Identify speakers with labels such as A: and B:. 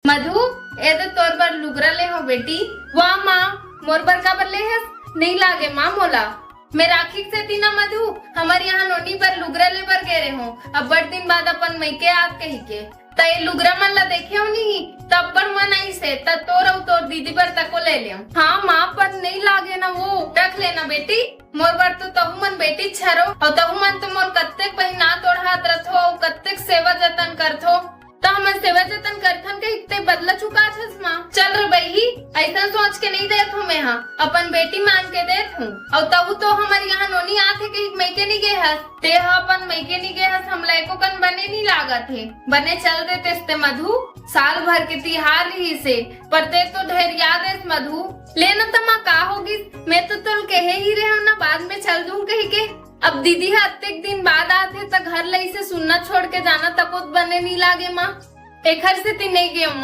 A: मधु ए तो तोर बर लुगरा ले हो बेटी। वाह माँ, मोर बर का बर ले है? नहीं लागे माँ मोला। मैं राखी से थी ना मधु, हमारे यहाँ नोनी पर लुगरा ले बर गए हो। अब बड़ दिन बाद अपन मैके आत कही के त ये लुगरा मन ला देखे हो नहीं, तब पर मन आई से तब तोर और तोर दीदी पर तको ले लियो। हाँ माँ, पर नहीं लागे ना, वो रख लेना बेटी। मोर बर तो तहु मन बेटी छरो और तहु मन तो मोर कत्तेक पहिना तोड़ हाथ रथो और कत्तेक सेवा जतन करथो। तो हम सेवा जतन करथन के इतने बदला चुका छस माँ। चल रे बही, ऐसा सोच के नहीं देत हूँ मैं, हाँ अपन बेटी मान के देत हूँ। और तब तो हमारे यहाँ नोनी आथे के मैके नहीं गए हस, ते अपन मैके नहीं गए हस, हम लायको कन बने नहीं लागत है। बने चल देते स्ते मधु, साल भर के तिहार ही से, पर ते तो ढेर याद है मधु। लेना तो माँ का होगी, मैं तो तुल कहे ही रहे ना बाद में चल दूं कही के। अब दीदी हत्तेक दिन बाद आते तो घर लई से सुनना छोड़ के जाना तक बने नहीं लागे माँ। एक घर से ती नहीं गए माँ।